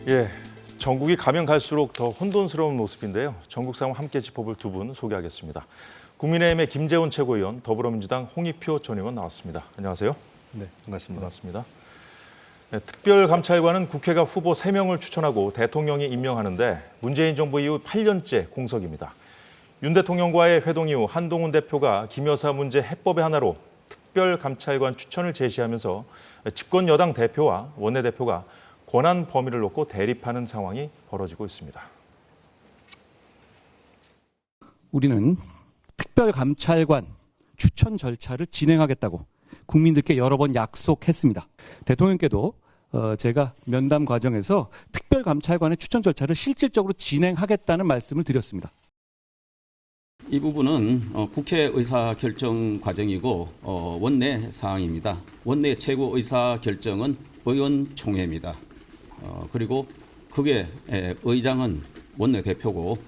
예, 전국이 가면 갈수록 더 혼돈스러운 모습인데요. 전국 상황 함께 짚어볼 두 분 소개하겠습니다. 국민의힘의 김재원 최고위원, 더불어민주당 홍익표 전 의원 나왔습니다. 안녕하세요. 네, 반갑습니다. 반갑습니다. 네, 특별감찰관은 국회가 후보 3명을 추천하고 대통령이 임명하는데 문재인 정부 이후 8년째 공석입니다. 윤 대통령과의 회동 이후 한동훈 대표가 김 여사 문제 해법의 하나로 특별감찰관 추천을 제시하면서 집권 여당 대표와 원내대표가 권한 범위를 놓고 대립하는 상황이 벌어지고 있습니다. 우리는 특별감찰관 추천 절차를 진행하겠다고 국민들께 여러 번 약속했습니다. 대통령께도 제가 면담 과정에서 특별감찰관의 추천 절차를 실질적으로 진행하겠다는 말씀을 드렸습니다. 이 부분은 국회 의사결정 과정이고 원내 사항입니다. 원내 최고 의사결정은 의원총회입니다. 그리고 그게 의장은 원내대표고.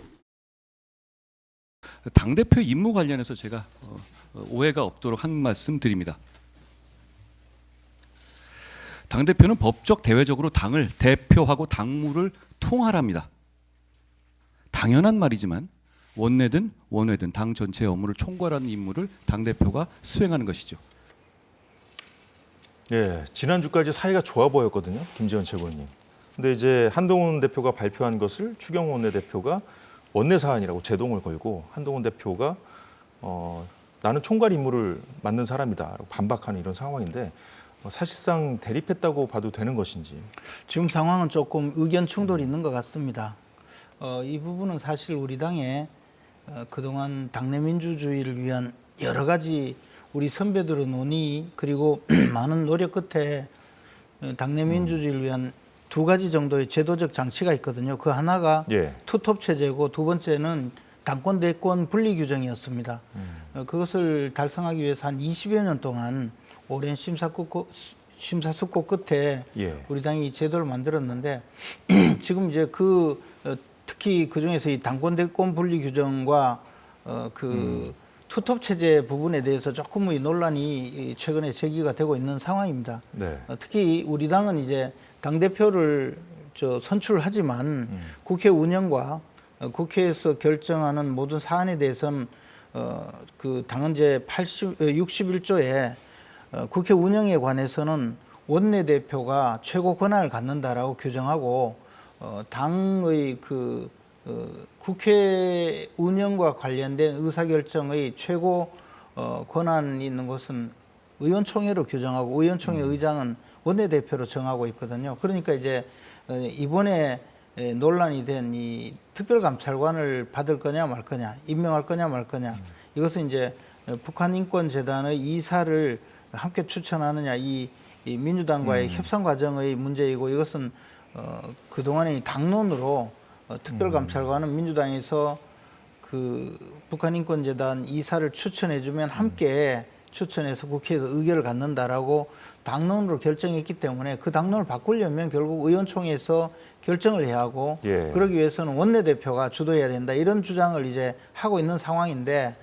당대표 임무 관련해서 제가 오해가 없도록 한 말씀 드립니다. 당대표는 법적 대외적으로 당을 대표하고 당무를 통할합니다. 당연한 말이지만 원내든 원외든 당 전체의 업무를 총괄하는 임무를 당대표가 수행하는 것이죠. 예, 지난주까지 사이가 좋아 보였거든요. 김재원 최고위원님. 근데 이제 한동훈 대표가 발표한 것을 추경호 원내대표가 원내 사안이라고 제동을 걸고 한동훈 대표가 나는 총괄 임무를 맡는 사람이다라고 반박하는 이런 상황인데 사실상 대립했다고 봐도 되는 것인지. 지금 상황은 조금 의견 충돌이 있는 것 같습니다. 이 부분은 사실 우리 당의 그동안 당내 민주주의를 위한 여러 가지 우리 선배들의 논의 그리고 많은 노력 끝에 당내 민주주의를 위한 두 가지 정도의 제도적 장치가 있거든요. 그 하나가 투톱 체제고 두 번째는 당권 대권 분리 규정이었습니다. 그것을 달성하기 위해서 한 20여 년 동안 오랜 심사숙고 끝에 우리 당이 이 제도를 만들었는데 지금 이제 특히 그 중에서 이 당권 대권 분리 규정과 투톱 체제 부분에 대해서 조금 논란이 최근에 제기가 되고 있는 상황입니다. 네. 특히 우리 당은 이제 당 대표를 선출하지만 국회 운영과 국회에서 결정하는 모든 사안에 대해서는 그 당헌제 61조에 국회 운영에 관해서는 원내대표가 최고 권한을 갖는다라고 규정하고 당의 국회 운영과 관련된 의사결정의 최고 권한이 있는 것은 의원총회로 규정하고 의원총회 의장은 원내대표로 정하고 있거든요. 그러니까 이제 이번에 논란이 된 이 특별감찰관을 받을 거냐 말 거냐, 임명할 거냐 말 거냐, 이것은 이제 북한인권재단의 이사를 함께 추천하느냐 이 민주당과의 협상 과정의 문제이고 이것은 그동안의 당론으로 특별감찰관은 민주당에서 그 북한인권재단 이사를 추천해주면 함께 추천해서 국회에서 의결을 갖는다라고 당론으로 결정했기 때문에 그 당론을 바꾸려면 결국 의원총회에서 결정을 해야 하고 그러기 위해서는 원내대표가 주도해야 된다 이런 주장을 이제 하고 있는 상황인데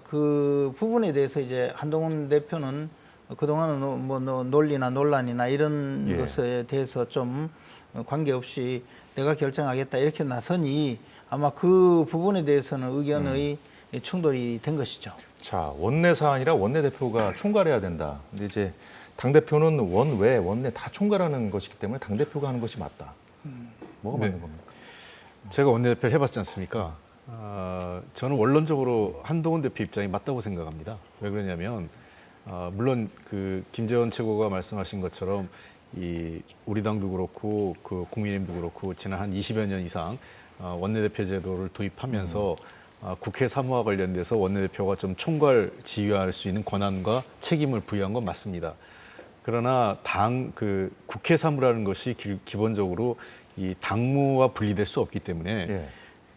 그 부분에 대해서 이제 한동훈 대표는 그동안은 뭐 논리나 논란이나 이런 것에 대해서 좀 관계없이 내가 결정하겠다 이렇게 나서니 아마 그 부분에 대해서는 의견의 충돌이 된 것이죠. 자, 원내 사안이라 원내대표가 총괄해야 된다. 근데 이제 당대표는 원외, 원내 다 총괄하는 것이기 때문에 당대표가 하는 것이 맞다. 뭐가 맞는 겁니까? 제가 원내대표를 해봤지 않습니까? 저는 원론적으로 한동훈 대표 입장이 맞다고 생각합니다. 왜 그러냐면 물론 그 김재원 최고가 말씀하신 것처럼 우리 당도 그렇고 그 국민의힘도 그렇고 지난 한 20여 년 이상 원내대표 제도를 도입하면서 국회 사무와 관련돼서 원내대표가 좀 총괄 지휘할 수 있는 권한과 책임을 부여한 건 맞습니다. 그러나 국회 사무라는 것이 기본적으로 이 당무와 분리될 수 없기 때문에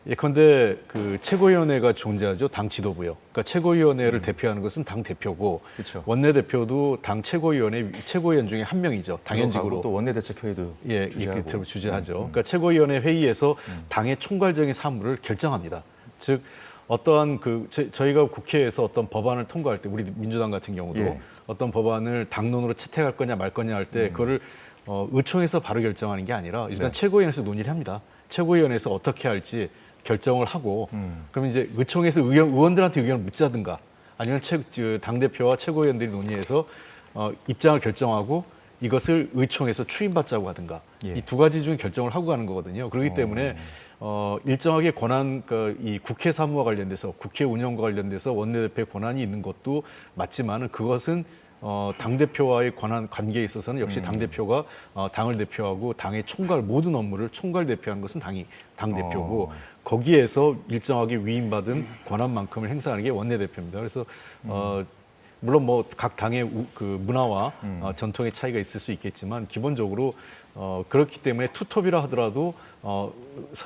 예컨대 그 최고위원회가 존재하죠. 당 지도부요. 그러니까 최고위원회를 대표하는 것은 당 대표고 원내대표도 당 최고위원 중에 한 명이죠. 당연직으로 또 원내대책회의도 이렇게 주재하죠. 그러니까 최고위원회 회의에서 당의 총괄적인 사무를 결정합니다. 즉 어떠한 저희가 국회에서 어떤 법안을 통과할 때 우리 민주당 같은 경우도 어떤 법안을 당론으로 채택할 거냐 말 거냐 할 때 그거를 의총에서 바로 결정하는 게 아니라 일단 최고위원회에서 논의를 합니다. 최고위원회에서 어떻게 할지 결정을 하고 그러면 이제 의총에서 의원들한테 의견을 묻자든가 아니면 당대표와 최고위원들이 논의해서 입장을 결정하고 이것을 의총에서 추인받자고 하든가 이 두 가지 중에 결정을 하고 가는 거거든요. 그렇기 때문에 일정하게 권한, 이 국회 사무와 관련돼서 국회 운영과 관련돼서 원내대표의 권한이 있는 것도 맞지만은 그것은 당대표와의 권한 관계에 있어서는 역시 당대표가 당을 대표하고 당의 총괄 모든 업무를 총괄 대표하는 것은 당대표고 거기에서 일정하게 위임받은 권한만큼을 행사하는 게 원내대표입니다. 그래서 물론 뭐 각 당의 그 문화와 전통의 차이가 있을 수 있겠지만 기본적으로 그렇기 때문에 투톱이라 하더라도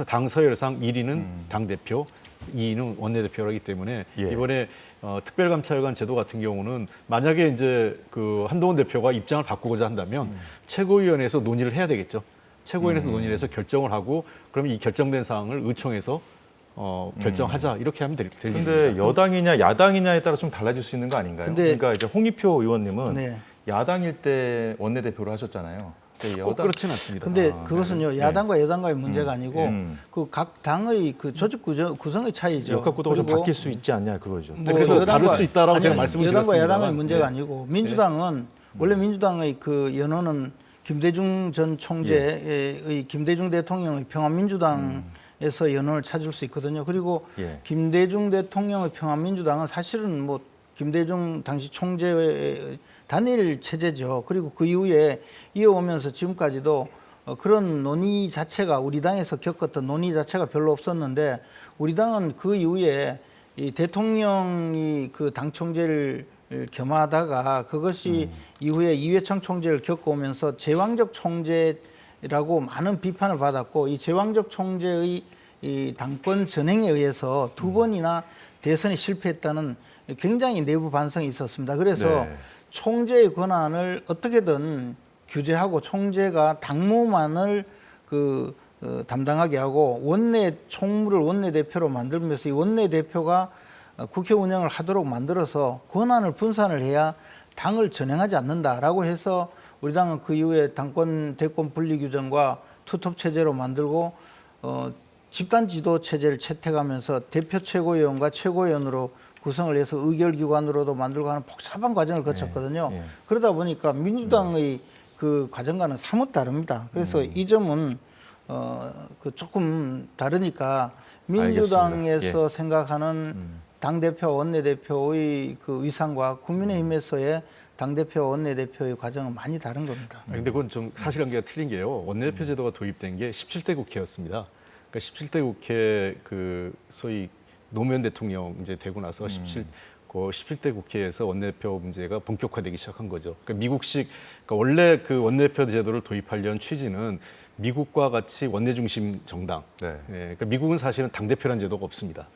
당 서열상 1위는 당대표, 2위는 원내대표라기 때문에 이번에 특별감찰관 제도 같은 경우는 만약에 이제 그 한동훈 대표가 입장을 바꾸고자 한다면 최고위원회에서 논의를 해야 되겠죠. 최고위원회에서 논의를 해서 결정을 하고 그러면 이 결정된 사항을 의총에서 결정하자 이렇게 하면 될 근데 일입니다. 여당이냐 야당이냐에 따라 좀 달라질 수 있는 거 아닌가요? 근데- 그러니까 이제 홍익표 의원님은 네. 야당일 때 원내대표를 하셨잖아요. 근데 꼭 그렇지는 않습니다. 근데 그것은요 야당과 여당과의 문제가 아니고 음. 그 각 당의 그 조직 구성의 차이죠. 역학구도가 좀 그리고 바뀔 수 있지 않냐 그거죠. 뭐 그래서 다를 여당과- 수 있다라고 아니, 제가 말씀을 여당과 드렸습니다만. 야당의 문제가 네. 아니고 민주당은 원래 민주당의 그 연호는 김대중 전 총재의 김대중 대통령의 평화민주당에서 연호를 찾을 수 있거든요. 그리고 김대중 대통령의 평화민주당은 사실은 뭐 김대중 당시 총재의 단일 체제죠. 그리고 그 이후에 이어오면서 지금까지도 그런 논의 자체가 우리 당에서 겪었던 논의 자체가 별로 없었는데 우리 당은 그 이후에 이 대통령이 그 당 총재를 겸하다가 그것이 이후에 이회창 총재를 겪어오면서 제왕적 총재라고 많은 비판을 받았고 이 제왕적 총재의 이 당권 전행에 의해서 두 번이나 대선에 실패했다는 굉장히 내부 반성이 있었습니다. 그래서 총재의 권한을 어떻게든 규제하고 총재가 당무만을 담당하게 하고 원내 총무를 원내대표로 만들면서 이 원내대표가 국회 운영을 하도록 만들어서 권한을 분산을 해야 당을 전행하지 않는다라고 해서 우리 당은 그 이후에 당권 대권 분리 규정과 투톱 체제로 만들고 집단 지도 체제를 채택하면서 대표 최고위원과 최고위원으로 구성을 해서 의결기관으로도 만들고 하는 복잡한 과정을 거쳤거든요. 그러다 보니까 민주당의 그 과정과는 사뭇 다릅니다. 그래서 이 점은 그 조금 다르니까 민주당에서 생각하는 당대표, 원내대표의 그 위상과 국민의힘에서의 당대표, 원내대표의 과정은 많이 다른 겁니다. 근데 그건 좀 사실관계가 틀린 게요. 원내대표 제도가 도입된 게 17대 국회였습니다. 그러니까 17대 국회 그 소위 노무현 대통령 이제 되고 나서 17대 국회에서 원내대표 문제가 본격화되기 시작한 거죠. 그러니까 미국식, 그러니까 원래 그 원내대표 제도를 도입하려는 취지는 미국과 같이 원내 중심 정당. 그러니까 미국은 사실은 당대표라는 제도가 없습니다.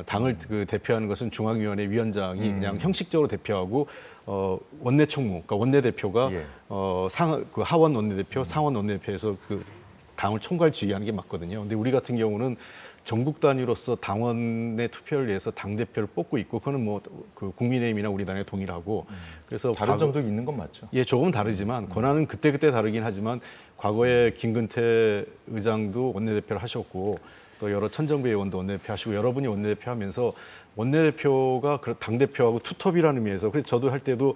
당을 그 대표하는 것은 중앙위원회 위원장이 그냥 형식적으로 대표하고 원내 총무, 그러니까 원내대표가 그 하원 원내대표, 상원 원내대표에서 그 당을 총괄 지휘하는 게 맞거든요. 근데 우리 같은 경우는 전국 단위로서 당원의 투표를 위해서 당 대표를 뽑고 있고 그거는 뭐 그 국민의힘이나 우리 당에 동일하고 그래서 다른 점도 있는 건 맞죠. 예, 조금 다르지만 권한은 그때 다르긴 하지만 과거에 김근태 의장도 원내대표를 하셨고 또 여러 천정배 의원도 원내대표 하시고 여러분이 원내대표 하면서 원내대표가 당대표하고 투톱이라는 의미에서 그래서 저도 할 때도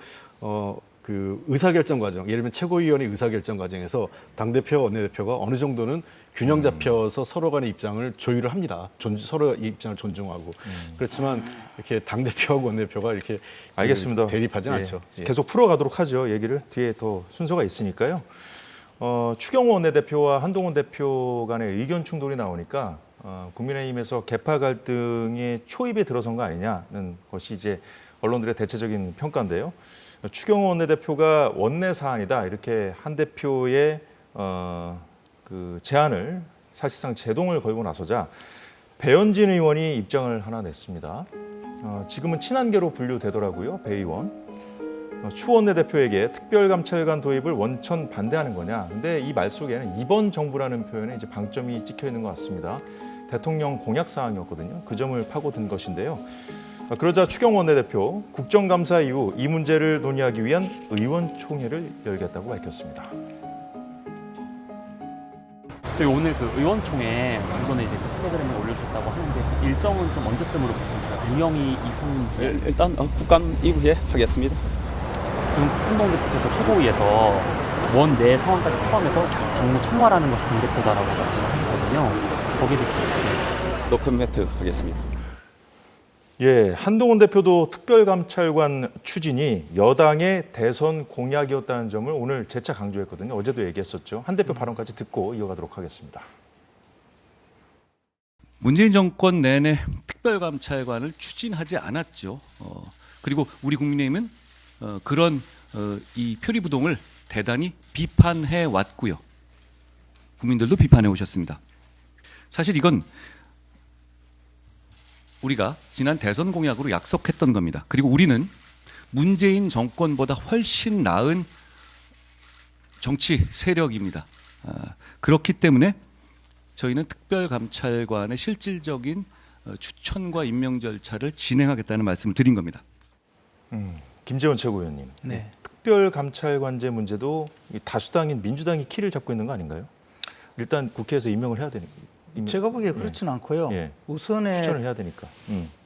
그 의사결정 과정, 예를 들면 최고위원회 의사결정 과정에서 당대표와 원내대표가 어느 정도는 균형 잡혀서 서로 간의 입장을 조율을 합니다. 서로 입장을 존중하고. 그렇지만 이렇게 당대표하고 원내대표가 이렇게 알겠습니다. 대립하진 않죠. 계속 풀어가도록 하죠. 얘기를 뒤에 더 순서가 있으니까요. 추경호 원내대표와 한동훈 대표 간의 의견 충돌이 나오니까 국민의힘에서 계파 갈등의 초입에 들어선 거 아니냐는 것이 이제 언론들의 대체적인 평가인데요. 추경호 원내대표가 원내 사안이다 이렇게 한 대표의 그 제안을 사실상 제동을 걸고 나서자 배현진 의원이 입장을 하나 냈습니다. 지금은 친한계로 분류되더라고요. 배 의원. 추 원내대표에게 특별감찰관 도입을 원천 반대하는 거냐. 근데 이 말 속에는 이번 정부라는 표현에 이제 방점이 찍혀 있는 것 같습니다. 대통령 공약 사항이었거든요. 그 점을 파고든 것인데요. 그러자 추경호 원내대표 국정감사 이후 이 문제를 논의하기 위한 의원총회를 열겠다고 밝혔습니다. 저희 오늘 그 의원총회 오전에 이제 텔레그램에 올려주셨다고 하는데 일정은 좀 언제쯤으로 보십니까? 운영이 이후인지. 일단 국감 이후에 하겠습니다. 지금 한동훈 대표께서 최고위에서 원내 상황까지 포함해서 당무 총괄하는 것이 당대표다라고 말씀을 하셨거든요. 거기에 대해서 노코멘트 하겠습니다. 예, 한동훈 대표도 특별감찰관 추진이 여당의 대선 공약이었다는 점을 오늘 재차 강조했거든요. 어제도 얘기했었죠. 한 대표 발언까지 듣고 이어가도록 하겠습니다. 문재인 정권 내내 특별감찰관을 추진하지 않았죠. 그리고 우리 국민의힘은 그런 이 표리부동을 대단히 비판해 왔고요. 국민들도 비판해 오셨습니다. 사실 이건 우리가 지난 대선 공약으로 약속했던 겁니다. 그리고 우리는 문재인 정권보다 훨씬 나은 정치 세력입니다. 그렇기 때문에 저희는 특별감찰관의 실질적인 추천과 임명 절차를 진행하겠다는 말씀을 드린 겁니다. 김재원 최고위원님, 네. 특별감찰관제 문제도 이 다수당인 민주당이 키를 잡고 있는 거 아닌가요? 일단 국회에서 임명을 해야 되니까. 제가 보기에 그렇지는 않고요. 예. 우선에 추천을 해야 되니까.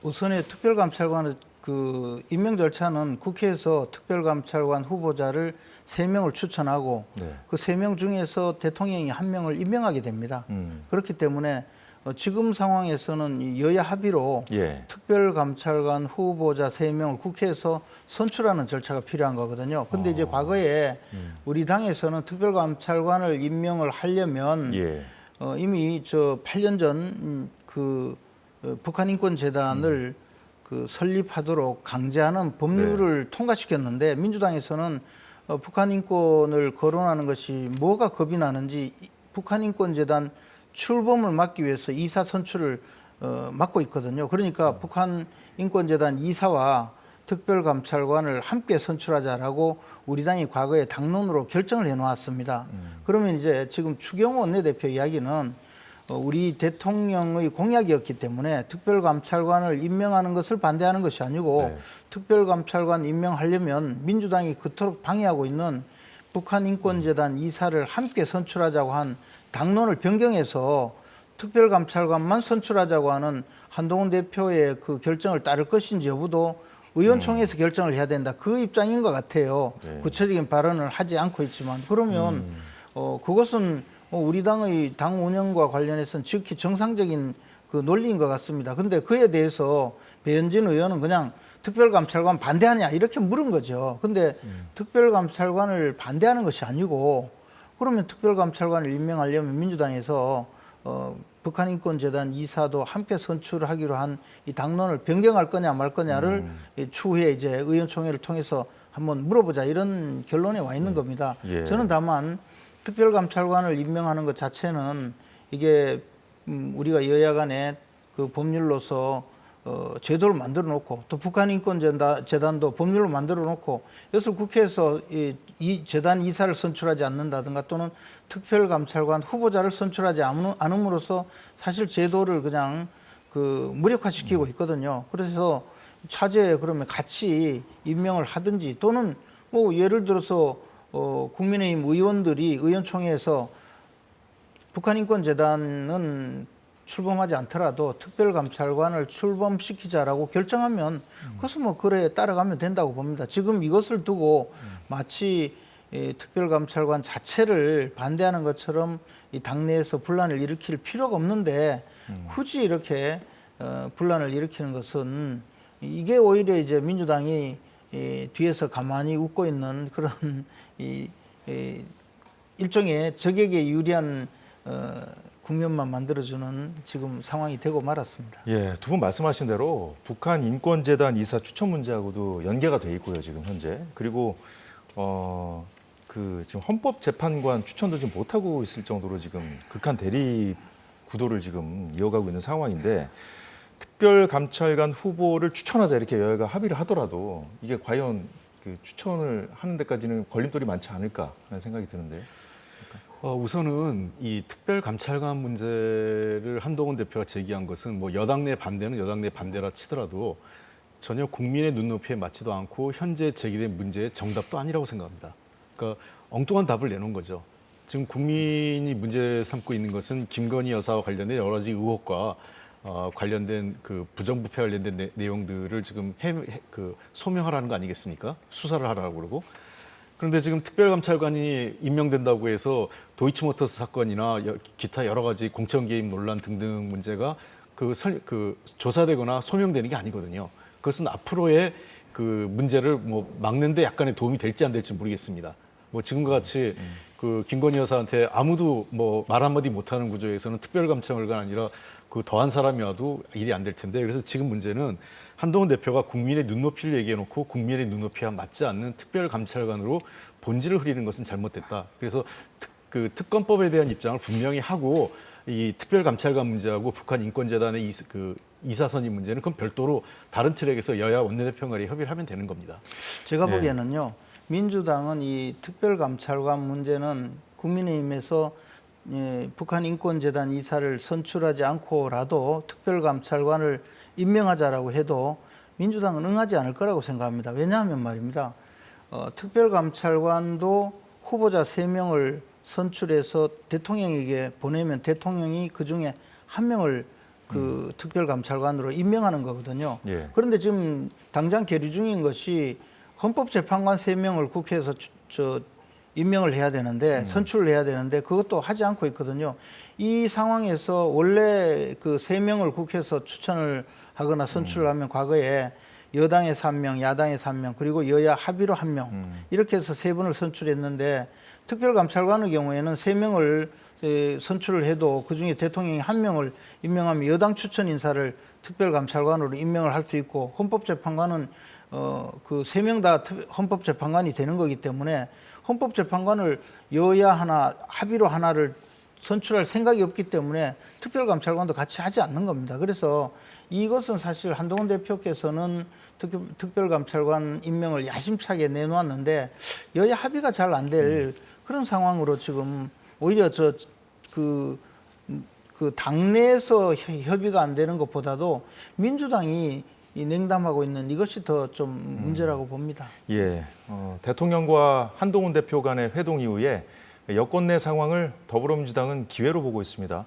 우선에 특별감찰관 그 임명 절차는 국회에서 특별감찰관 후보자를 3명을 추천하고 네. 그 3명 중에서 대통령이 1명을 임명하게 됩니다. 그렇기 때문에 지금 상황에서는 이 여야 합의로 예. 특별감찰관 후보자 3명을 국회에서 선출하는 절차가 필요한 거거든요. 근데 이제 과거에 우리 당에서는 특별감찰관을 임명을 하려면 예. 이미 저 8년 전 그 북한인권재단을 그 설립하도록 강제하는 법률을 통과시켰는데 민주당에서는 북한인권을 거론하는 것이 뭐가 겁이 나는지 북한인권재단 출범을 막기 위해서 이사 선출을 막고 있거든요. 그러니까 북한인권재단 이사와 특별감찰관을 함께 선출하자라고 우리 당이 과거에 당론으로 결정을 해놓았습니다. 그러면 이제 지금 추경호 원내대표 이야기는 우리 대통령의 공약이었기 때문에 특별감찰관을 임명하는 것을 반대하는 것이 아니고 네. 특별감찰관 임명하려면 민주당이 그토록 방해하고 있는 북한인권재단 이사를 함께 선출하자고 한 당론을 변경해서 특별감찰관만 선출하자고 하는 한동훈 대표의 그 결정을 따를 것인지 여부도 의원총회에서 결정을 해야 된다. 그 입장인 것 같아요. 네. 구체적인 발언을 하지 않고 있지만 그러면 그것은 우리 당의 당 운영과 관련해서는 지극히 정상적인 그 논리인 것 같습니다. 근데 그에 대해서 배현진 의원은 그냥 특별감찰관 반대하냐 이렇게 물은 거죠. 근데 특별감찰관을 반대하는 것이 아니고 그러면 특별감찰관을 임명하려면 민주당에서 북한인권재단 이사도 함께 선출하기로 한 이 당론을 변경할 거냐 말 거냐를 추후에 이제 의원총회를 통해서 한번 물어보자 이런 결론에 와 있는 겁니다. 예. 저는 다만 특별감찰관을 임명하는 것 자체는 이게 우리가 여야 간에 그 법률로서 제도를 만들어 놓고 또 북한인권재단도 법률로 만들어 놓고 이것을 국회에서 이 재단 이사를 선출하지 않는다든가 또는 특별감찰관 후보자를 선출하지 않음으로써 사실 제도를 그냥 그 무력화시키고 있거든요. 그래서 차제에 그러면 같이 임명을 하든지 또는 뭐 예를 들어서 국민의힘 의원들이 의원총회에서 북한인권재단은 출범하지 않더라도 특별감찰관을 출범시키자라고 결정하면 그것은 뭐 그래 따라가면 된다고 봅니다. 지금 이것을 두고 마치 특별감찰관 자체를 반대하는 것처럼 이 당내에서 분란을 일으킬 필요가 없는데 굳이 이렇게 분란을 일으키는 것은 이게 오히려 이제 민주당이 뒤에서 가만히 웃고 있는 그런 일종의 적에게 유리한 국면만 만들어주는 지금 상황이 되고 말았습니다. 예, 두 분 말씀하신 대로 북한 인권재단 이사 추천 문제하고도 연계가 돼 있고요, 지금 현재. 그리고 그 지금 헌법재판관 추천도 지금 못 하고 있을 정도로 지금 극한 대립 구도를 지금 이어가고 있는 상황인데 특별감찰관 후보를 추천하자 이렇게 여야가 합의를 하더라도 이게 과연 그 추천을 하는 데까지는 걸림돌이 많지 않을까 하는 생각이 드는데요. 우선은 이 특별감찰관 문제를 한동훈 대표가 제기한 것은 뭐 여당 내 반대는 여당 내 반대라 치더라도 전혀 국민의 눈높이에 맞지도 않고 현재 제기된 문제의 정답도 아니라고 생각합니다. 그러니까 엉뚱한 답을 내놓은 거죠. 지금 국민이 문제 삼고 있는 것은 김건희 여사와 관련된 여러 가지 의혹과 관련된 그 부정부패 관련된 내용들을 지금 소명하라는 거 아니겠습니까? 수사를 하라고 그러고. 그런데 지금 특별감찰관이 임명된다고 해서 도이치모터스 사건이나 기타 여러 가지 공천 개입 논란 등등 문제가 조사되거나 소명되는 게 아니거든요. 그것은 앞으로의 그 문제를 뭐 막는데 약간의 도움이 될지 안 될지 모르겠습니다. 뭐 지금과 같이 그 김건희 여사한테 아무도 뭐 말 한마디 못하는 구조에서는 특별감찰관 아니라 그 더한 사람이 와도 일이 안 될 텐데, 그래서 지금 문제는 한동훈 대표가 국민의 눈높이를 얘기해놓고 국민의 눈높이와 맞지 않는 특별감찰관으로 본질을 흐리는 것은 잘못됐다. 그래서 특검법에 대한 입장을 분명히 하고, 이 특별감찰관 문제하고 북한 인권재단의 이사선임 문제는 그건 별도로 다른 트랙에서 여야 원내대표 간에 협의를 하면 되는 겁니다. 제가 네. 보기에는요, 민주당은 이 특별감찰관 문제는 국민의힘에서 북한 인권재단 이사를 선출하지 않고라도 특별감찰관을 임명하자라고 해도 민주당은 응하지 않을 거라고 생각합니다. 왜냐하면 말입니다. 특별감찰관도 후보자 3명을 선출해서 대통령에게 보내면 대통령이 그중에 1명을 그 특별감찰관으로 임명하는 거거든요. 예. 그런데 지금 당장 계류 중인 것이 헌법재판관 3명을 국회에서 임명을 해야 되는데, 선출을 해야 되는데 그것도 하지 않고 있거든요. 이 상황에서 원래 그 3명을 국회에서 추천을 하거나 선출을 하면 과거에 여당에서 1명, 야당에서 1명, 그리고 여야 합의로 1명, 이렇게 해서 3분을 선출했는데, 특별감찰관의 경우에는 3명을 선출을 해도 그중에 대통령이 1명을 임명하면 여당 추천 인사를 특별감찰관으로 임명을 할 수 있고, 헌법재판관은 그 3명 다 헌법재판관이 되는 거기 때문에 헌법재판관을 여야 하나, 합의로 하나를 선출할 생각이 없기 때문에 특별감찰관도 같이 하지 않는 겁니다. 그래서 이것은 사실 한동훈 대표께서는 특별감찰관 임명을 야심차게 내놓았는데 여야 합의가 잘 안 될 그런 상황으로 지금 오히려 그 당내에서 협의가 안 되는 것보다도 민주당이 이 냉담하고 있는 이것이 더 좀 문제라고 봅니다. 예, 대통령과 한동훈 대표 간의 회동 이후에 여권 내 상황을 더불어민주당은 기회로 보고 있습니다.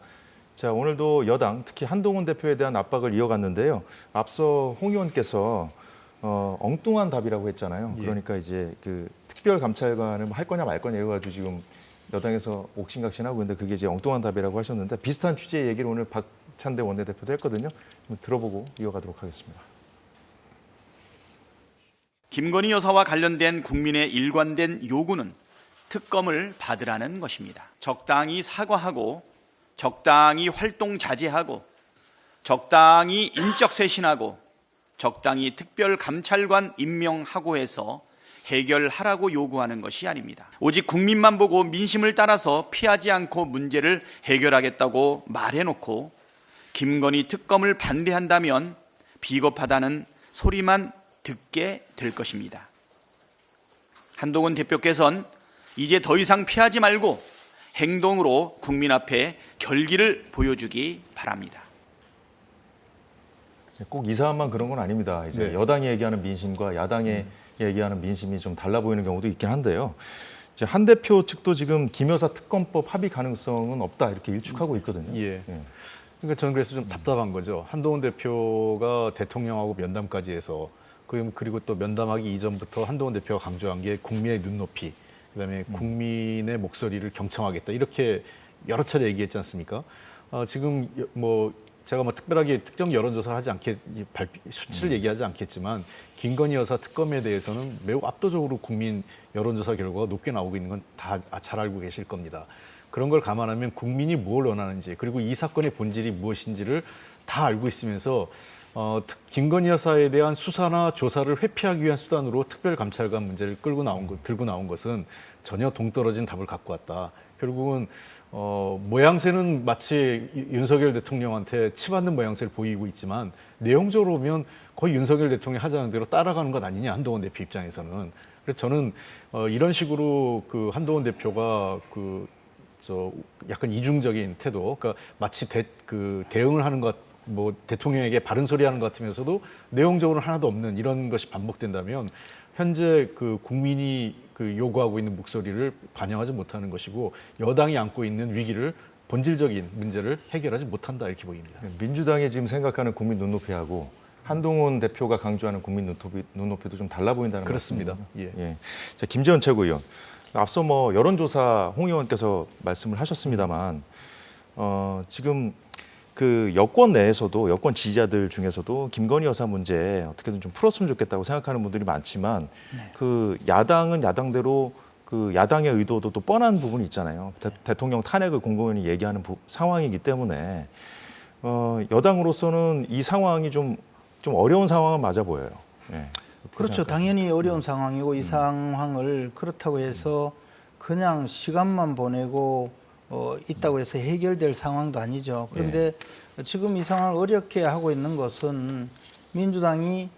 자, 오늘도 여당, 특히 한동훈 대표에 대한 압박을 이어갔는데요. 앞서 홍 의원께서 엉뚱한 답이라고 했잖아요. 예. 그러니까 이제 그 특별감찰관을 할 거냐 말 거냐 이래가지고 지금 여당에서 옥신각신하고 있는데, 그게 이제 엉뚱한 답이라고 하셨는데, 비슷한 취지의 얘기를 오늘 박찬대 원내대표도 했거든요. 한번 들어보고 이어가도록 하겠습니다. 김건희 여사와 관련된 국민의 일관된 요구는 특검을 받으라는 것입니다. 적당히 사과하고, 적당히 활동 자제하고, 적당히 인적 쇄신하고, 적당히 특별감찰관 임명하고 해서 해결하라고 요구하는 것이 아닙니다. 오직 국민만 보고 민심을 따라서 피하지 않고 문제를 해결하겠다고 말해놓고 김건희 특검을 반대한다면 비겁하다는 소리만 듣게 될 것입니다. 한동훈 대표께서는 이제 더 이상 피하지 말고 행동으로 국민 앞에 결기를 보여주기 바랍니다. 꼭 이 사안만 그런 건 아닙니다. 이제 네. 여당이 얘기하는 민심과 야당이 얘기하는 민심이 좀 달라 보이는 경우도 있긴 한데요. 이제 한 대표 측도 지금 김 여사 특검법 합의 가능성은 없다 이렇게 일축하고 있거든요. 예. 그러니까 저는 그래서 좀 답답한 거죠. 한동훈 대표가 대통령하고 면담까지 해서, 그리고 또 면담하기 이전부터 한동훈 대표가 강조한 게 국민의 눈높이, 그다음에 국민의 목소리를 경청하겠다, 이렇게 여러 차례 얘기했지 않습니까? 지금 뭐 제가 뭐 특별하게 특정 여론조사를 수치를 얘기하지 않겠지만, 김건희 여사 특검에 대해서는 매우 압도적으로 국민 여론조사 결과가 높게 나오고 있는 건 다 잘 알고 계실 겁니다. 그런 걸 감안하면 국민이 뭘 원하는지, 그리고 이 사건의 본질이 무엇인지를 다 알고 있으면서 김건희 여사에 대한 수사나 조사를 회피하기 위한 수단으로 특별감찰관 문제를 들고 나온 것은 전혀 동떨어진 답을 갖고 왔다. 결국은 모양새는 마치 윤석열 대통령한테 치받는 모양새를 보이고 있지만, 내용적으로 보면 거의 윤석열 대통령이 하자는 대로 따라가는 것 아니냐, 한동훈 대표 입장에서는. 그래서 저는 이런 식으로 그 한동훈 대표가 약간 이중적인 태도, 그러니까 마치 대응을 하는 것, 뭐 대통령에게 바른 소리 하는 것 같으면서도 내용적으로 하나도 없는 이런 것이 반복된다면, 현재 그 국민이 그 요구하고 있는 목소리를 반영하지 못하는 것이고 여당이 안고 있는 위기를 본질적인 문제를 해결하지 못한다 이렇게 보입니다. 민주당이 지금 생각하는 국민 눈높이하고 한동훈 대표가 강조하는 국민 눈높이도 좀 달라 보인다는 그렇습니다. 말씀이군요. 예. 예. 자, 김재원 최고위원. 앞서 뭐 여론조사 홍 의원께서 말씀을 하셨습니다만 지금 그 여권 내에서도 여권 지지자들 중에서도 김건희 여사 문제 어떻게든 좀 풀었으면 좋겠다고 생각하는 분들이 많지만 그 야당은 야당대로 그 야당의 의도도 또 뻔한 부분이 있잖아요. 대통령 탄핵을 공공연히 얘기하는 상황이기 때문에 여당으로서는 이 상황이 좀 어려운 상황은 맞아 보여요. 예. 그렇죠. 당연히 어려운 상황이고 이 상황을 그렇다고 해서 그냥 시간만 보내고 있다고 해서 해결될 상황도 아니죠. 그런데 지금 이 상황을 어렵게 하고 있는 것은 민주당이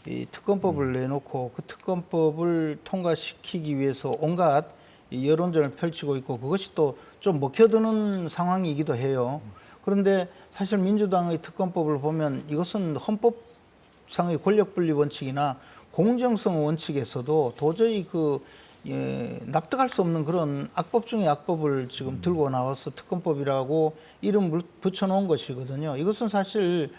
이 특검법을 내놓고 그 특검법을 통과시키기 위해서 온갖 이 여론전을 펼치고 있고 그것이 또 좀 먹혀드는 상황이기도 해요. 그런데 사실 민주당의 특검법을 보면 이것은 헌법상의 권력분리 원칙이나 공정성 원칙에서도 도저히 납득할 수 없는 그런 악법 중의 악법을 지금 들고 나와서 특검법이라고 이름을 붙여놓은 것이거든요. 이것은 사실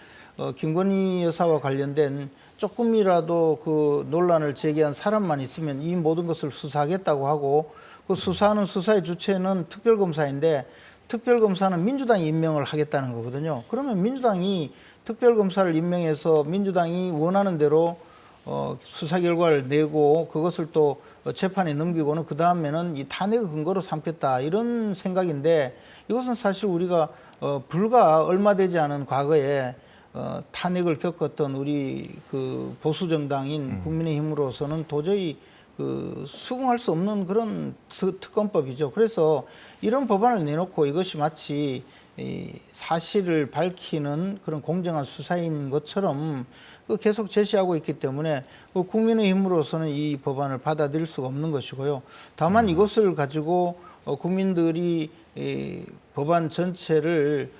김건희 여사와 관련된 조금이라도 그 논란을 제기한 사람만 있으면 이 모든 것을 수사하겠다고 하고 그 수사하는 수사의 주체는 특별검사인데 특별검사는 민주당이 임명을 하겠다는 거거든요. 그러면 민주당이 특별검사를 임명해서 민주당이 원하는 대로 수사 결과를 내고 그것을 또 재판에 넘기고는 그 다음에는 이 탄핵의 근거로 삼겠다 이런 생각인데 이것은 사실 우리가 불과 얼마 되지 않은 과거에 탄핵을 겪었던 우리 그 보수 정당인 국민의힘으로서는 도저히 수긍할 수 없는 그런 특검법이죠. 그래서 이런 법안을 내놓고 이것이 마치 이 사실을 밝히는 그런 공정한 수사인 것처럼 계속 제시하고 있기 때문에 국민의힘으로서는 이 법안을 받아들일 수가 없는 것이고요. 다만 이것을 가지고 국민들이 이 법안 전체를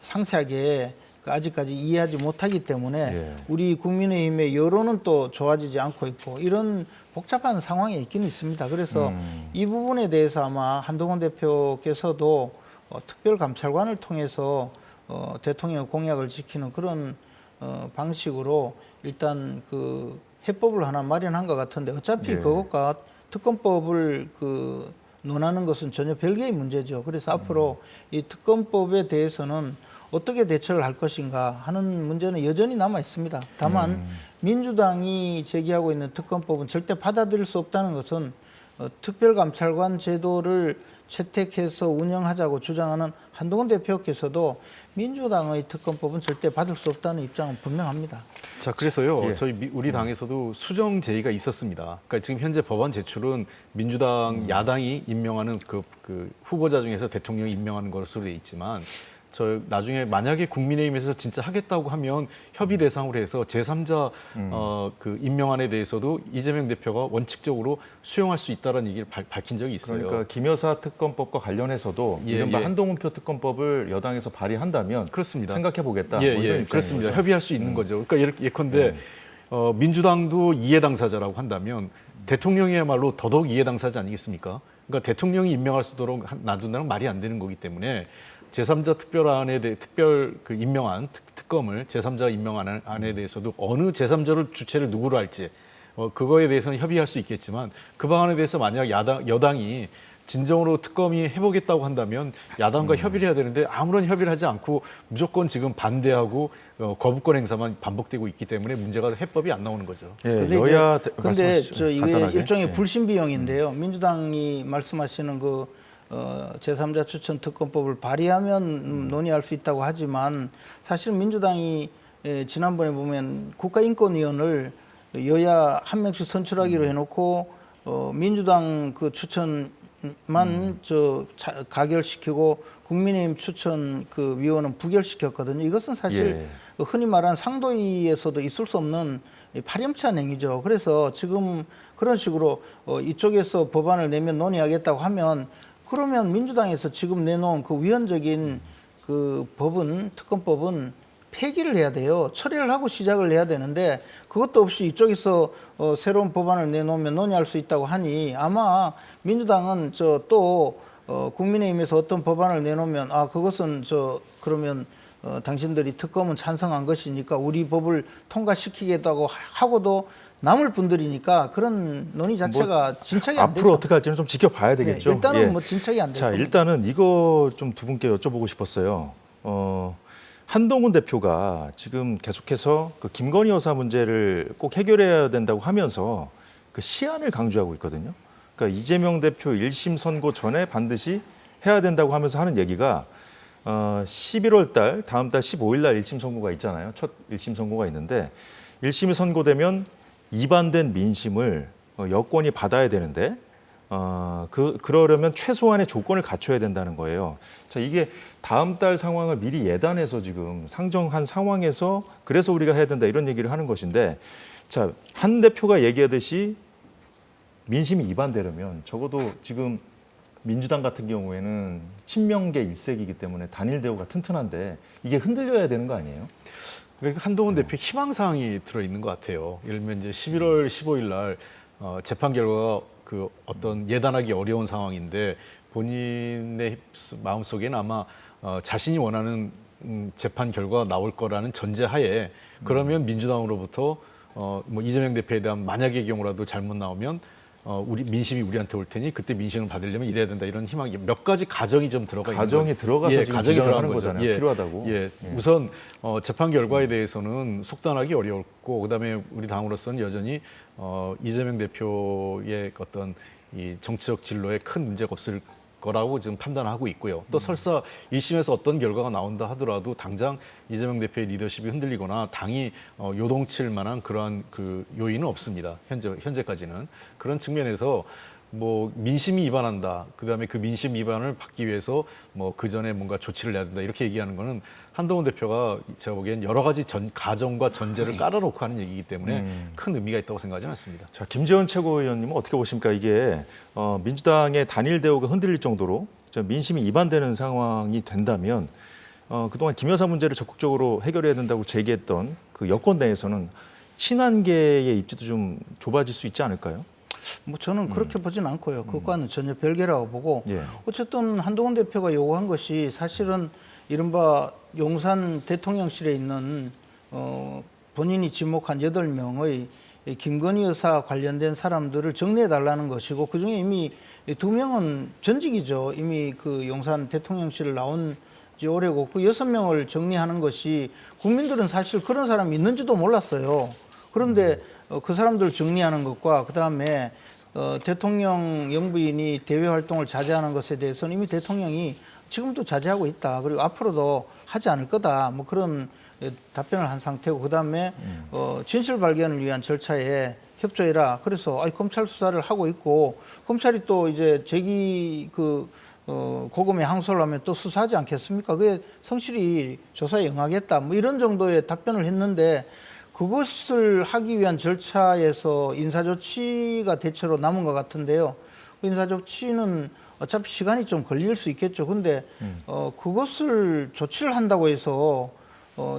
상세하게 아직까지 이해하지 못하기 때문에 우리 국민의힘의 여론은 또 좋아지지 않고 있고 이런 복잡한 상황에 있기는 있습니다. 그래서 이 부분에 대해서 아마 한동훈 대표께서도 특별감찰관을 통해서 대통령 공약을 지키는 그런 방식으로 일단 그 해법을 하나 마련한 것 같은데 어차피 그것과 특검법을 논하는 것은 전혀 별개의 문제죠. 그래서 앞으로 이 특검법에 대해서는 어떻게 대처를 할 것인가 하는 문제는 여전히 남아 있습니다. 다만 민주당이 제기하고 있는 특검법은 절대 받아들일 수 없다는 것은 특별감찰관 제도를 채택해서 운영하자고 주장하는 한동훈 대표께서도 민주당의 특검법은 절대 받을 수 없다는 입장은 분명합니다. 자, 그래서요. 저희 우리 당에서도 수정 제의가 있었습니다. 그러니까 지금 현재 법안 제출은 민주당 야당이 임명하는 그 후보자 중에서 대통령이 임명하는 것으로 돼 있지만 저 나중에 만약에 국민의힘에서 진짜 하겠다고 하면 협의 대상으로 해서 제3자 그 임명안에 대해서도 이재명 대표가 원칙적으로 수용할 수 있다는 얘기를 밝힌 적이 있어요. 그러니까 김 여사 특검법과 관련해서도 이른바 한동훈표 특검법을 여당에서 발의한다면 그렇습니다. 생각해 보겠다. 그렇습니다. 협의할 수 있는 거죠. 그러니까 이렇게 예컨대 민주당도 이해 당사자라고 한다면 대통령이야말로 더더욱 이해 당사자 아니겠습니까? 그러니까 대통령이 임명할 수 있도록 놔둔다는 말이 안 되는 거기 때문에 제3자 특별안에 대해 특별 그 임명안 특검을 제3자 임명안에 대해서도 어느 제3자를 주체를 누구로 할지 그거에 대해서는 협의할 수 있겠지만 그 방안에 대해서 만약 여당이 진정으로 특검이 해보겠다고 한다면 야당과 협의를 해야 되는데 아무런 협의를 하지 않고 무조건 지금 반대하고 거부권 행사만 반복되고 있기 때문에 문제가 해법이 안 나오는 거죠. 예, 여야 근데 이게 간단하게. 일종의 불신비용인데요. 민주당이 말씀하시는 제3자 추천 특검법을 발의하면 논의할 수 있다고 하지만 사실 민주당이 지난번에 보면 국가인권위원을 여야 한 명씩 선출하기로 해놓고 민주당 그 추천만 가결시키고 국민의힘 추천 그 위원은 부결시켰거든요. 이것은 사실 흔히 말하는 상도위에서도 있을 수 없는 파렴치한 행위죠. 그래서 지금 그런 식으로 이쪽에서 법안을 내면 논의하겠다고 하면 그러면 민주당에서 지금 내놓은 그 위헌적인 그 특검법은 폐기를 해야 돼요. 처리를 하고 시작을 해야 되는데 그것도 없이 이쪽에서 새로운 법안을 내놓으면 논의할 수 있다고 하니 아마 민주당은 또 국민의힘에서 어떤 법안을 내놓으면 그것은 그러면 당신들이 특검은 찬성한 것이니까 우리 법을 통과시키겠다고 하고도 남을 분들이니까 그런 논의 자체가 진척이 안 되죠. 앞으로 어떻게 할지는 좀 지켜봐야 되겠죠. 네, 일단은 예. 뭐 진척이 안 자, 됩니다. 일단은 이거 좀 두 분께 여쭤보고 싶었어요. 한동훈 대표가 지금 계속해서 그 김건희 여사 문제를 꼭 해결해야 된다고 하면서 그 시한을 강조하고 있거든요. 그러니까 이재명 대표 1심 선고 전에 반드시 해야 된다고 하면서 하는 얘기가 11월 달, 다음 달 15일 날 1심 선고가 있잖아요. 첫 1심 선고가 있는데 1심이 선고되면 위반된 민심을 여권이 받아야 되는데 그러려면 최소한의 조건을 갖춰야 된다는 거예요. 자, 이게 다음 달 상황을 미리 예단해서 지금 상정한 상황에서 그래서 우리가 해야 된다 이런 얘기를 하는 것인데, 자, 한 대표가 얘기하듯이 민심이 위반되려면 적어도 지금 민주당 같은 경우에는 친명계 일색이기 때문에 단일 대우가 튼튼한데 이게 흔들려야 되는 거 아니에요? 그러니까 한동훈 대표 희망사항이 들어있는 것 같아요. 예를 들면 이제 11월 15일 날 재판 결과가 그 어떤 예단하기 어려운 상황인데 본인의 마음속에는 아마 자신이 원하는 재판 결과가 나올 거라는 전제하에 그러면 민주당으로부터 뭐 이재명 대표에 대한 만약의 경우라도 잘못 나오면 우리 민심이 우리한테 올 테니 그때 민심을 받으려면 이래야 된다 이런 희망이 몇 가지 가정이 좀 들어가 있는 가정이 거예요. 들어가서 지금 가정이 주장을 들어가는 하는 거잖아요. 거죠. 필요하다고. 우선 재판 결과에 대해서는 속단하기 어려웠고 그다음에 우리 당으로서는 여전히 이재명 대표의 어떤 이 정치적 진로에 큰 문제가 없을 거라고 지금 판단하고 있고요. 또 설사 1심에서 어떤 결과가 나온다 하더라도 당장 이재명 대표의 리더십이 흔들리거나 당이 요동칠 만한 그러한 그 요인은 없습니다. 현재까지는. 그런 측면에서 뭐 민심이 위반한다. 그다음에 그 민심 위반을 받기 위해서 뭐 그 전에 뭔가 조치를 해야 된다. 이렇게 얘기하는 거는 한동훈 대표가 제가 보기엔 여러 가지 가정과 전제를 깔아놓고 하는 얘기이기 때문에 큰 의미가 있다고 생각하지는 않습니다. 자, 김재원 최고위원님은 어떻게 보십니까? 이게 민주당의 단일 대우가 흔들릴 정도로 민심이 위반되는 상황이 된다면 그동안 김 여사 문제를 적극적으로 해결해야 된다고 제기했던 그 여권 내에서는 친한계의 입지도 좀 좁아질 수 있지 않을까요? 뭐 저는 그렇게 보진 않고요. 그것과는 전혀 별개라고 보고 예. 어쨌든 한동훈 대표가 요구한 것이 사실은 이른바 용산 대통령실에 있는 본인이 지목한 8명의 김건희 여사 관련된 사람들을 정리해달라는 것이고 그중에 이미 2명은 전직이죠. 이미 그 용산 대통령실을 나온 지 오래고 그 6명을 정리하는 것이 국민들은 사실 그런 사람이 있는지도 몰랐어요. 그런데 그 사람들 정리하는 것과 그다음에 대통령 영부인이 대외 활동을 자제하는 것에 대해서는 이미 대통령이 지금도 자제하고 있다. 그리고 앞으로도 하지 않을 거다. 뭐 그런 답변을 한 상태고 그다음에 진실 발견을 위한 절차에 협조해라. 그래서 검찰 수사를 하고 있고 검찰이 또 이제 고검에 항소를 하면 또 수사하지 않겠습니까? 그게 성실히 조사에 응하겠다. 뭐 이런 정도의 답변을 했는데 그것을 하기 위한 절차에서 인사조치가 대체로 남은 것 같은데요. 그 인사조치는 어차피 시간이 좀 걸릴 수 있겠죠. 근데 그것을 조치를 한다고 해서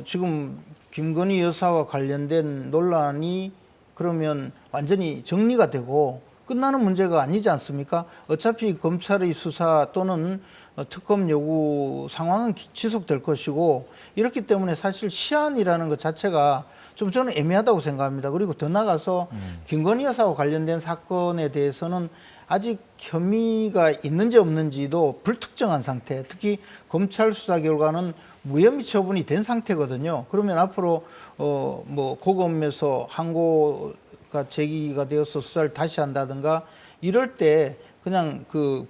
지금 김건희 여사와 관련된 논란이 그러면 완전히 정리가 되고 끝나는 문제가 아니지 않습니까? 어차피 검찰의 수사 또는 특검 요구 상황은 지속될 것이고 이렇기 때문에 사실 시한이라는 것 자체가 좀 저는 애매하다고 생각합니다. 그리고 더 나아가서 김건희 여사와 관련된 사건에 대해서는 아직 혐의가 있는지 없는지도 불특정한 상태, 특히 검찰 수사 결과는 무혐의 처분이 된 상태거든요. 그러면 앞으로 뭐 고검에서 항고가 제기가 되어서 수사를 다시 한다든가 이럴 때 그냥 그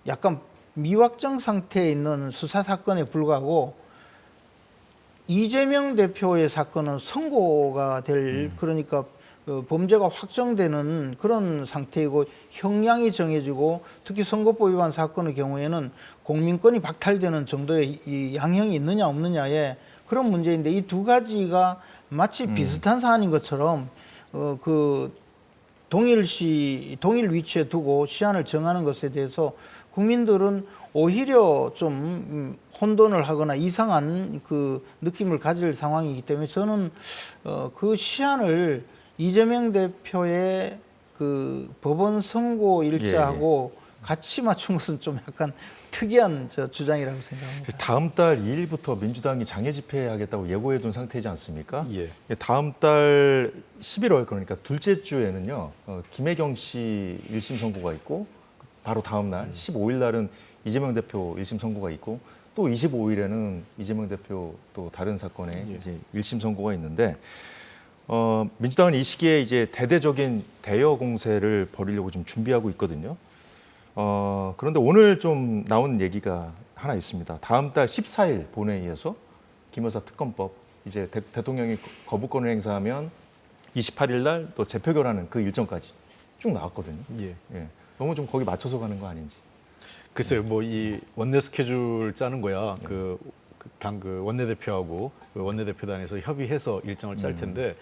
약간 미확정 상태에 있는 수사 사건에 불과하고 이재명 대표의 사건은 선고가 될 그러니까 범죄가 확정되는 그런 상태이고 형량이 정해지고 특히 선거법 위반 사건의 경우에는 공민권이 박탈되는 정도의 이 양형이 있느냐 없느냐의 그런 문제인데 이 두 가지가 마치 비슷한 사안인 것처럼 그 동일 위치에 두고 시한을 정하는 것에 대해서 국민들은 오히려 좀 혼돈을 하거나 이상한 그 느낌을 가질 상황이기 때문에 저는 그 시한을 이재명 대표의 그 법원 선고 일자하고 같이 맞춘 것은 좀 약간 특이한 주장이라고 생각합니다. 다음 달 2일부터 민주당이 장애 집회하겠다고 예고해둔 상태지 않습니까? 예. 다음 달 11월 그러니까 둘째 주에는요 김혜경 씨 1심 선고가 있고 바로 다음 날 15일 날은 이재명 대표 1심 선고가 있고 또 25일에는 이재명 대표 또 다른 사건에 이제 1심 선고가 있는데 민주당은 이 시기에 이제 대대적인 대여 공세를 벌이려고 지금 준비하고 있거든요. 그런데 오늘 좀 나온 얘기가 하나 있습니다. 다음 달 14일 본회의에서 김 여사 특검법 이제 대통령이 거부권을 행사하면 28일 날 또 재표결하는 그 일정까지 쭉 나왔거든요. 예. 예. 너무 좀 거기 맞춰서 가는 거 아닌지. 글쎄요, 뭐 이 원내 스케줄 짜는 거야. 그 원내대표하고 그 원내대표단에서 협의해서 일정을 짤 텐데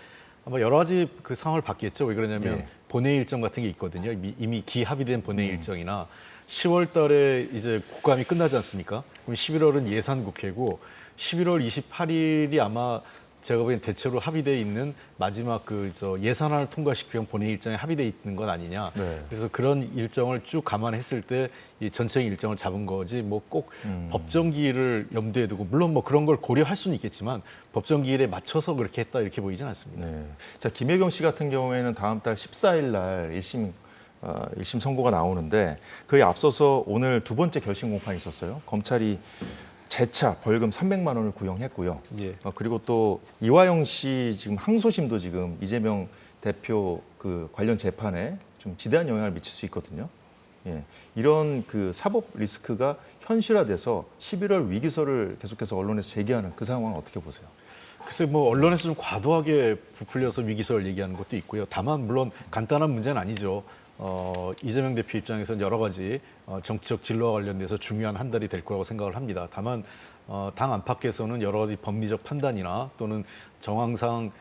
아마 여러 가지 그 상황을 봤겠죠. 왜 그러냐면 예. 본회의 일정 같은 게 있거든요. 이미 기합의된 본회의 일정이나 10월 달에 이제 국감이 끝나지 않습니까? 그럼 11월은 예산국회고 11월 28일이 아마 제가 보기엔 대체로 합의돼 있는 마지막 예산안을 통과시키는 본회의 일정에 합의돼 있는 건 아니냐. 네. 그래서 그런 일정을 쭉 감안했을 때 이 전체적인 일정을 잡은 거지 뭐 꼭 법정 기일을 염두에 두고 물론 뭐 그런 걸 고려할 수는 있겠지만 법정 기일에 맞춰서 그렇게 했다 이렇게 보이진 않습니다. 네. 자, 김혜경 씨 같은 경우에는 다음 달 14일 날 1심 선고가 나오는데 그에 앞서서 오늘 두 번째 결심 공판이 있었어요. 검찰이 재차 벌금 300만 원을 구형했고요. 예. 그리고 또 이화영 씨 지금 항소심도 지금 이재명 대표 그 관련 재판에 좀 지대한 영향을 미칠 수 있거든요. 예. 이런 그 사법 리스크가 현실화돼서 11월 위기설을 계속해서 언론에서 제기하는 그 상황은 어떻게 보세요? 글쎄 뭐 언론에서 좀 과도하게 부풀려서 위기설 얘기하는 것도 있고요. 다만 물론 간단한 문제는 아니죠. 이재명 대표 입장에서는 여러 가지 정치적 진로와 관련돼서 중요한 한 달이 될 거라고 생각을 합니다. 다만 당 안팎에서는 여러 가지 법리적 판단이나 또는 정황상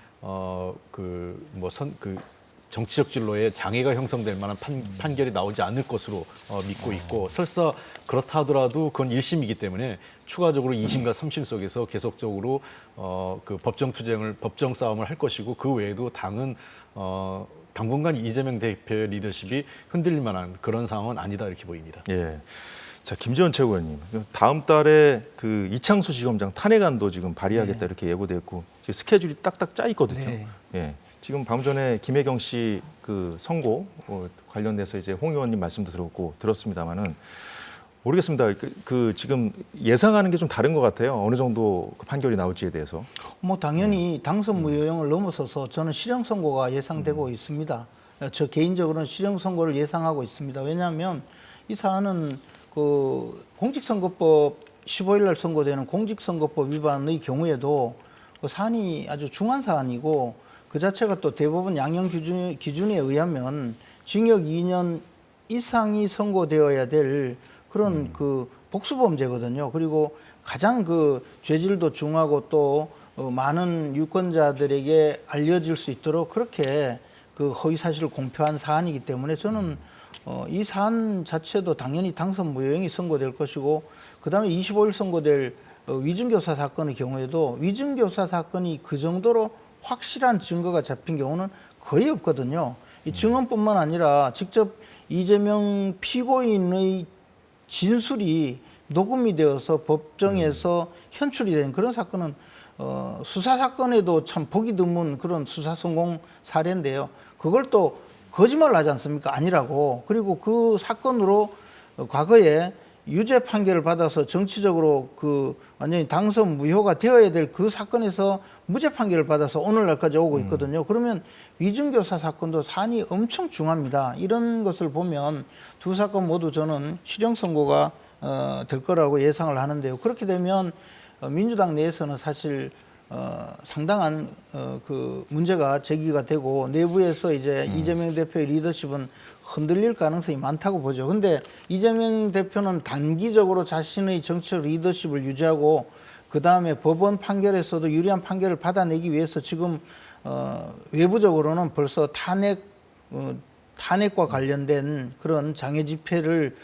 정치적 진로에 장애가 형성될 만한 판결이 나오지 않을 것으로 믿고 있고 설사 그렇다 하더라도 그건 1심이기 때문에 추가적으로 2심과 3심 속에서 계속적으로 그 법정 싸움을 할 것이고 그 외에도 당은 당분간 이재명 대표의 리더십이 흔들릴 만한 그런 상황은 아니다 이렇게 보입니다. 예. 자, 김재원 최고위원님. 다음 달에 그 이창수 지검장 탄핵안도 지금 발의하겠다 이렇게 예고됐고 스케줄이 딱딱 짜 있거든요. 네. 예. 지금 방금 전에 김혜경 씨 그 선고 관련돼서 이제 홍 의원님 말씀도 들었습니다만은 모르겠습니다. 그 지금 예상하는 게 좀 다른 것 같아요. 어느 정도 그 판결이 나올지에 대해서. 뭐 당연히 당선 무효형을 넘어서서 저는 실형 선고가 예상되고 있습니다. 저 개인적으로는 실형 선고를 예상하고 있습니다. 왜냐하면 이 사안은 그 공직선거법 15일 날 선고되는 공직선거법 위반의 경우에도 그 사안이 아주 중한 사안이고 그 자체가 또 대법원 양형 기준에 의하면 징역 2년 이상이 선고되어야 될 그런 그 복수범죄거든요. 그리고 가장 그 죄질도 중하고 또 많은 유권자들에게 알려질 수 있도록 그렇게 그 허위 사실을 공표한 사안이기 때문에 저는 이 사안 자체도 당연히 당선 무효형이 선고될 것이고 그다음에 25일 선고될 위증교사 사건의 경우에도 위증교사 사건이 그 정도로 확실한 증거가 잡힌 경우는 거의 없거든요. 이 증언뿐만 아니라 직접 이재명 피고인의 진술이 녹음이 되어서 법정에서 현출이 된 그런 사건은 수사 사건에도 참 보기 드문 그런 수사 성공 사례인데요. 그걸 또 거짓말 하지 않습니까? 아니라고. 그리고 그 사건으로 과거에 유죄 판결을 받아서 정치적으로 그 완전히 당선 무효가 되어야 될 그 사건에서 무죄 판결을 받아서 오늘날까지 오고 있거든요. 그러면 위증교사 사건도 사안이 엄청 중합니다. 이런 것을 보면 두 사건 모두 저는 실형 선고가 될 거라고 예상을 하는데요. 그렇게 되면 민주당 내에서는 사실 상당한 그 문제가 제기가 되고 내부에서 이제 이재명 대표의 리더십은 흔들릴 가능성이 많다고 보죠. 근데 이재명 대표는 단기적으로 자신의 정치적 리더십을 유지하고 그 다음에 법원 판결에서도 유리한 판결을 받아내기 위해서 지금 외부적으로는 벌써 탄핵과 관련된 그런 장애 집회를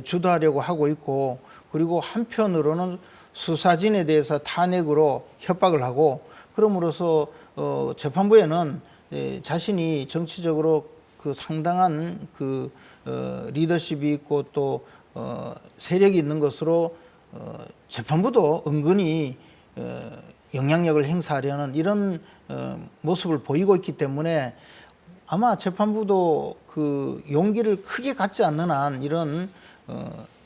주도하려고 하고 있고 그리고 한편으로는 수사진에 대해서 탄핵으로 협박을 하고 그럼으로써 재판부에는 자신이 정치적으로 그 상당한 그 리더십이 있고 또 세력이 있는 것으로 재판부도 은근히 영향력을 행사하려는 이런 모습을 보이고 있기 때문에 아마 재판부도 그 용기를 크게 갖지 않는 한 이런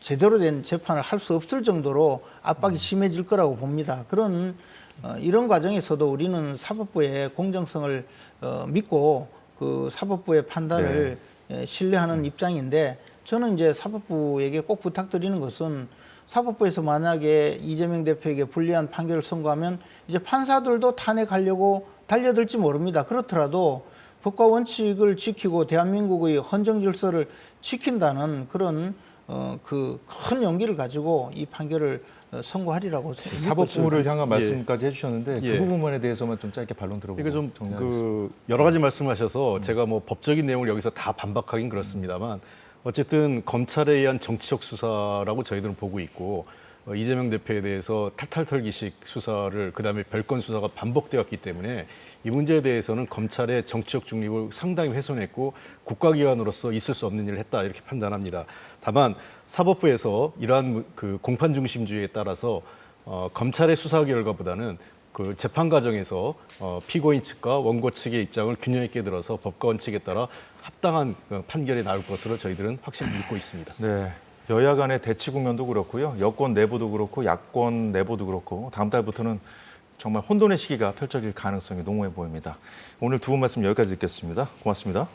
제대로 된 재판을 할 수 없을 정도로 압박이 심해질 거라고 봅니다. 이런 과정에서도 우리는 사법부의 공정성을 믿고 그 사법부의 판단을 신뢰하는 입장인데 저는 이제 사법부에게 꼭 부탁드리는 것은 사법부에서 만약에 이재명 대표에게 불리한 판결을 선고하면 이제 판사들도 탄핵하려고 달려들지 모릅니다. 그렇더라도 법과 원칙을 지키고 대한민국의 헌정 질서를 지킨다는 그런 그 큰 용기를 가지고 이 판결을 선고하리라고 생각합니다. 사법부를 향한 말씀까지 해주셨는데 예. 그 부분에 대해서만 좀 짧게 반론 들어보고 그러니까 좀 정리하겠습니다. 여러 가지 말씀하셔서 제가 뭐 법적인 내용을 여기서 다 반박하긴 그렇습니다만 어쨌든 검찰에 의한 정치적 수사라고 저희들은 보고 있고 이재명 대표에 대해서 탈탈 털기식 수사를 그다음에 별건 수사가 반복되었기 때문에 이 문제에 대해서는 검찰의 정치적 중립을 상당히 훼손했고 국가기관으로서 있을 수 없는 일을 했다 이렇게 판단합니다. 다만 사법부에서 이러한 그 공판 중심주의에 따라서 검찰의 수사 결과보다는 그 재판 과정에서 피고인 측과 원고 측의 입장을 균형 있게 들어서 법과 원칙에 따라 합당한 판결이 나올 것으로 저희들은 확실히 믿고 있습니다. 네. 여야 간의 대치 국면도 그렇고요. 여권 내부도 그렇고 야권 내부도 그렇고 다음 달부터는 정말 혼돈의 시기가 펼쳐질 가능성이 농후해 보입니다. 오늘 두 분 말씀 여기까지 듣겠습니다. 고맙습니다.